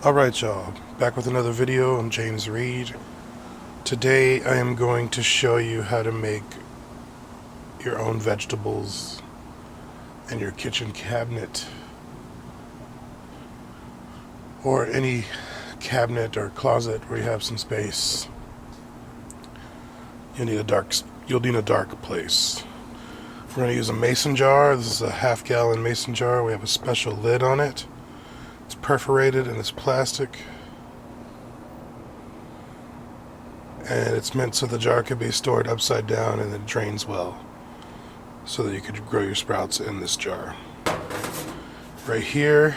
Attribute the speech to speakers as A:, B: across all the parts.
A: Alright y'all, back with another video. I'm James Reed. Today I am going to show you how to make your own vegetables in your kitchen cabinet or any cabinet or closet where you have some space. You'll need a dark place. We're going to use a mason jar. This is a half-gallon mason jar. We have a special lid on it. It's perforated and it's plastic, and it's meant so the jar can be stored upside down and it drains well, so that you could grow your sprouts in this jar. Right here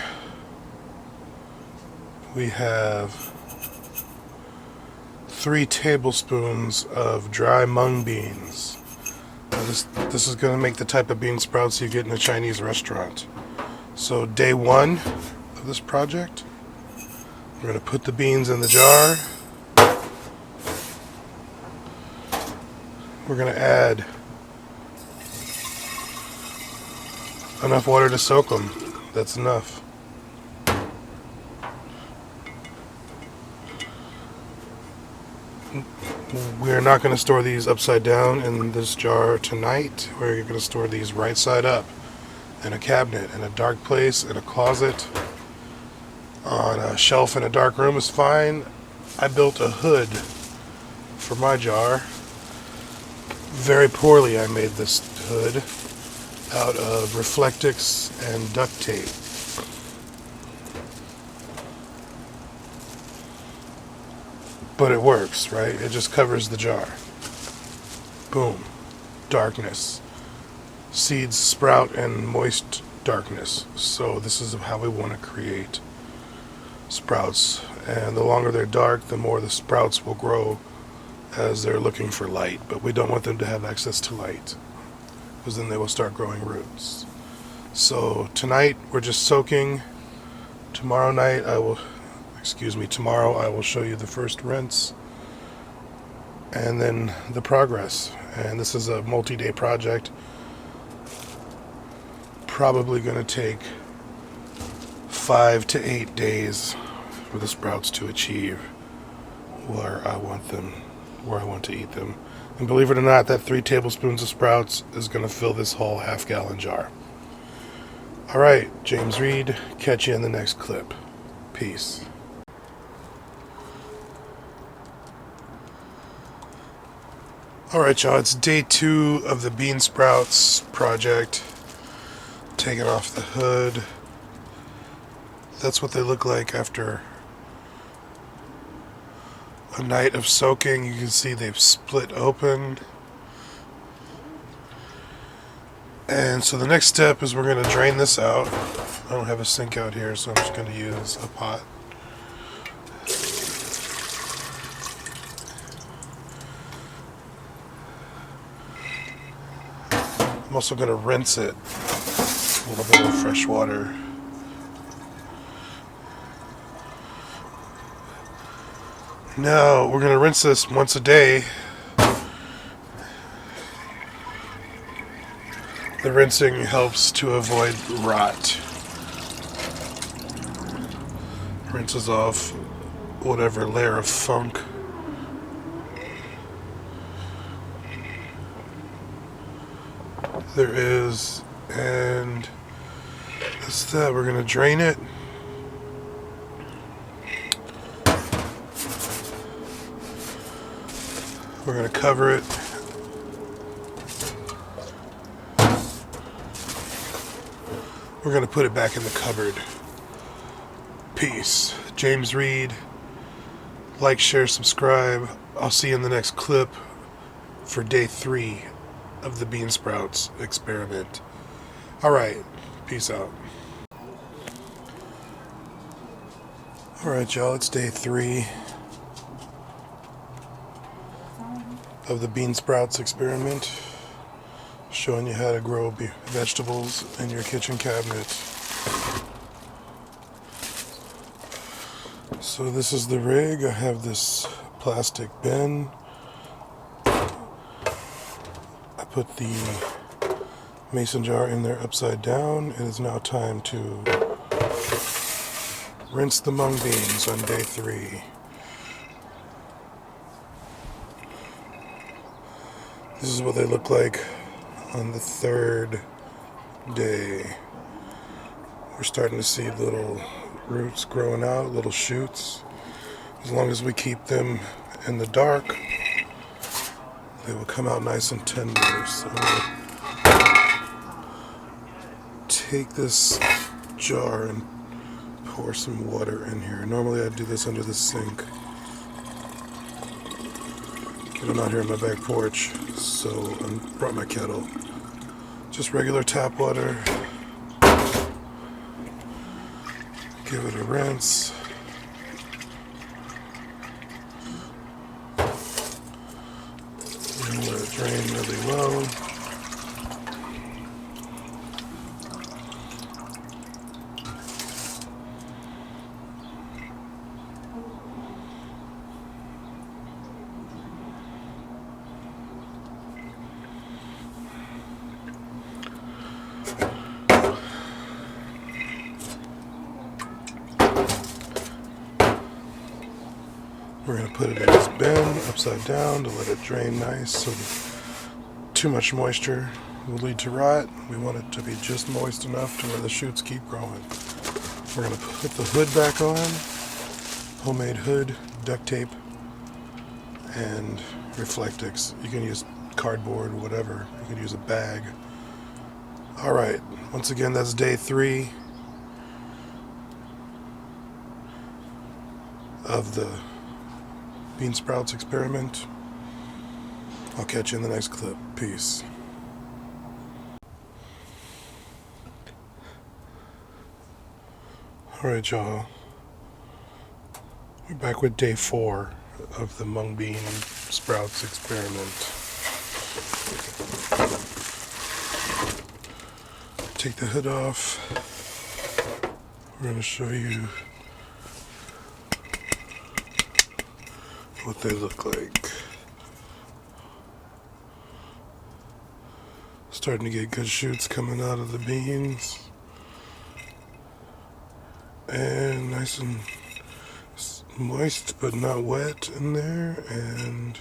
A: we have 3 tablespoons of dry mung beans. Now this is going to make the type of bean sprouts you get in a Chinese restaurant. So day 1 of this project, we're going to put the beans in the jar. We're going to add enough water to soak them. That's enough. We're not going to store these upside down in this jar tonight. We're going to store these right side up in a cabinet, in a dark place, in a closet, on a shelf in a dark room is fine. I built a hood for my jar. Very poorly I made this hood out of Reflectix and duct tape. But it works, right? It just covers the jar. Boom. Darkness. Seeds sprout in moist darkness. So this is how we want to create sprouts. And the longer they're dark, the more the sprouts will grow as they're looking for light. But we don't want them to have access to light, because then they will start growing roots. So tonight we're just soaking. Tomorrow I will show you the first rinse and then the progress. And this is a multi-day project. Probably going to take 5 to 8 days for the sprouts to achieve where I want to eat them. And believe it or not, that 3 tablespoons of sprouts is going to fill this whole half-gallon jar. Alright, James Reed, catch you in the next clip. Peace. Alright y'all, it's day 2 of the bean sprouts project. Taking off the hood. That's what they look like after a night of soaking. You can see they've split open. And so the next step is we're going to drain this out. I don't have a sink out here, so I'm just going to use a pot. I'm also going to rinse it with a little bit of fresh water. Now we're going to rinse this once a day. The rinsing helps to avoid rot. Rinses off whatever layer of funk there is, and that's that. We're going to drain it. We're going to cover it. We're going to put it back in the cupboard. Peace. James Reed. Like, share, subscribe. I'll see you in the next clip for day 3 of the bean sprouts experiment. Alright, peace out. Alright y'all, it's day 3 of the bean sprouts experiment, showing you how to grow vegetables in your kitchen cabinet. So this is the rig. I have this plastic bin. I put the mason jar in there upside down. It is now time to Rinse the mung beans on day 3. This is what they look like on the 3rd day. We're starting to see little roots growing out, little shoots. As long as we keep them in the dark, they will come out nice and tender. So I'm going to take this jar and pour some water in here. Normally I'd do this under the sink, but I'm out here on my back porch, so I brought my kettle. Just regular tap water. Give it a rinse. And let it drain really well. We're going to put it in this bin upside down to let it drain nice, so too much moisture will lead to rot. We want it to be just moist enough to where the shoots keep growing. We're going to put the hood back on, homemade hood, duct tape, and Reflectix. You can use cardboard, whatever. You can use a bag. Alright, once again, that's day 3 of the bean sprouts experiment. I'll catch you in the next clip. Peace. Alright, y'all. We're back with day 4 of the mung bean sprouts experiment. Take the hood off. We're going to show you what they look like. Starting to get good shoots coming out of the beans. And nice and moist but not wet in there. And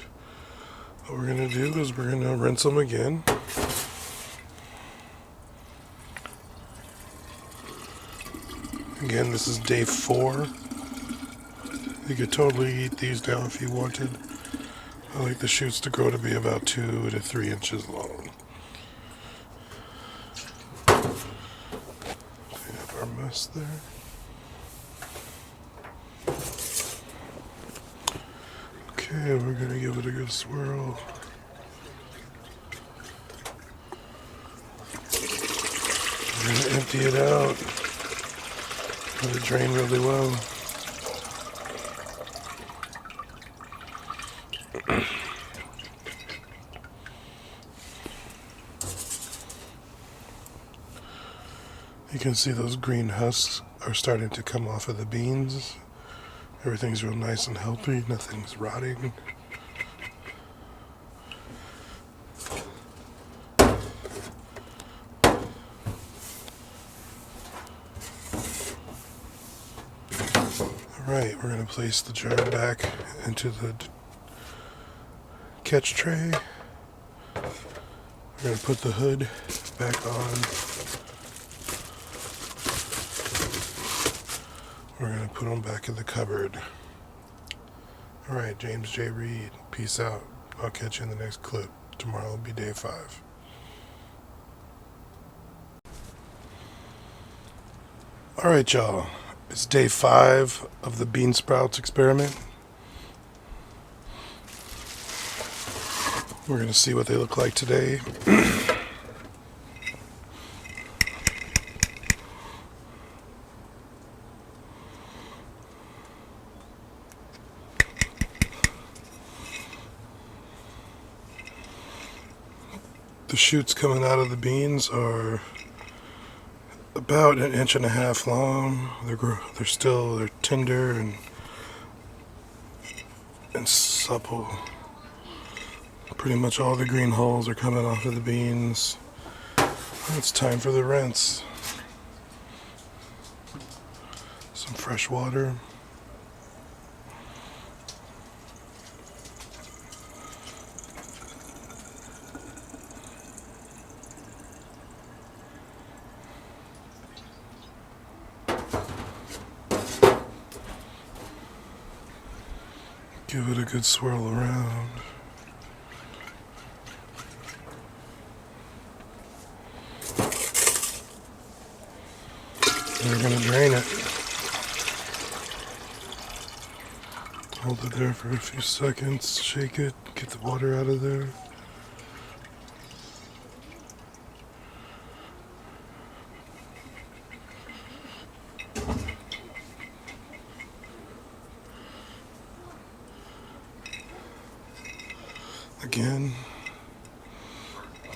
A: what we're going to do is we're going to rinse them again. Again, this is day 4. You could totally eat these now if you wanted. I like the shoots to grow to be about 2 to 3 inches long. Clean up our mess there. Okay, we're going to give it a good swirl. We're going to empty it out. Let it drain really well. You can see those green husks are starting to come off of the beans. Everything's real nice and healthy. Nothing's rotting. Alright, we're going to place the jar back into the catch tray. We're going to put the hood back on. We're going to put them back in the cupboard. Alright, James J. Reed, peace out. I'll catch you in the next clip. Tomorrow will be day 5. Alright, y'all. It's day 5 of the bean sprouts experiment. We're going to see what they look like today. The shoots coming out of the beans are about 1.5 inches long. They're tender and supple. Pretty much all the green hulls are coming off of the beans. It's time for the rinse. So Some fresh water. Give it a good swirl around. And we're going to drain it. Hold it there for a few seconds, shake it, get the water out of there. Again,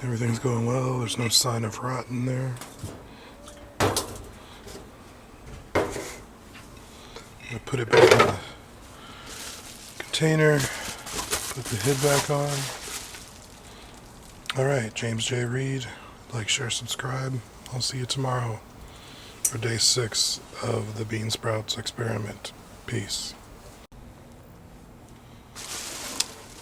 A: everything's going well, there's no sign of rot in there. I'm going to put it back in the container, put the lid back on. Alright, James J. Reed, like, share, subscribe. I'll see you tomorrow for day 6 of the bean sprouts experiment. Peace.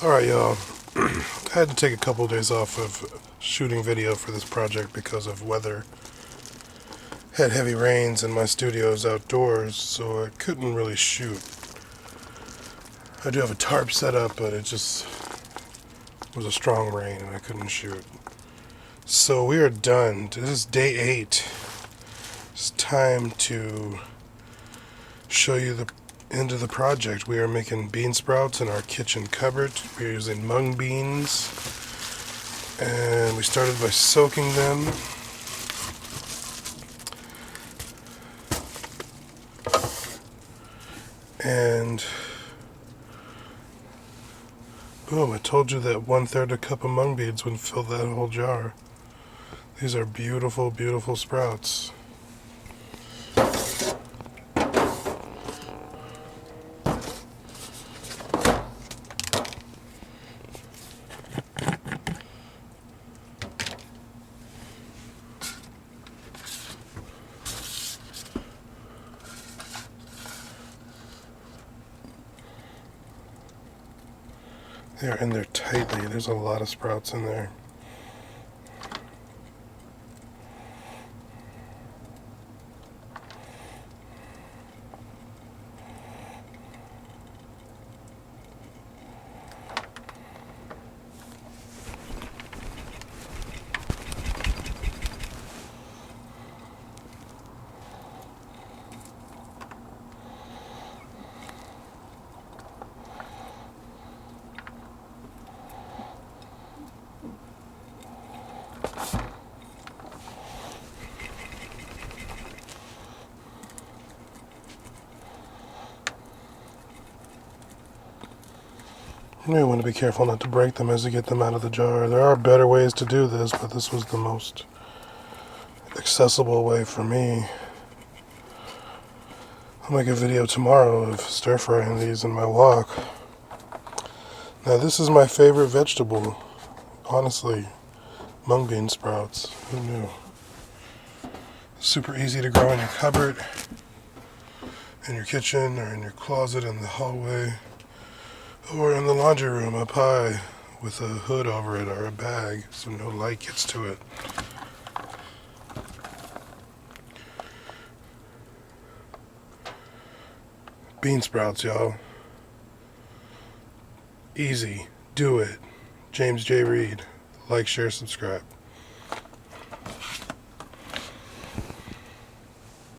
A: Alright, y'all. I had to take a couple days off of shooting video for this project because of weather. Had heavy rains and my studio is outdoors, so I couldn't really shoot. I do have a tarp set up, but it just was a strong rain and I couldn't shoot. So we are done. This is day 8. It's time to show you the end of the project. We are making bean sprouts in our kitchen cupboard. We're using mung beans, and we started by soaking them. And boom, I told you that 1/3 a cup of mung beans would fill that whole jar. These are beautiful, beautiful sprouts. They're in there tightly. There's a lot of sprouts in there. You may want to be careful not to break them as you get them out of the jar. There are better ways to do this, but this was the most accessible way for me. I'll make a video tomorrow of stir-frying these in my wok. Now this is my favorite vegetable, honestly, mung bean sprouts. Who knew? Super easy to grow in your cupboard, in your kitchen, or in your closet, in the hallway, or in the laundry room up high with a hood over it or a bag so no light gets to it. Bean sprouts, y'all. Easy. Do it. James J. Reed. Like, share, subscribe.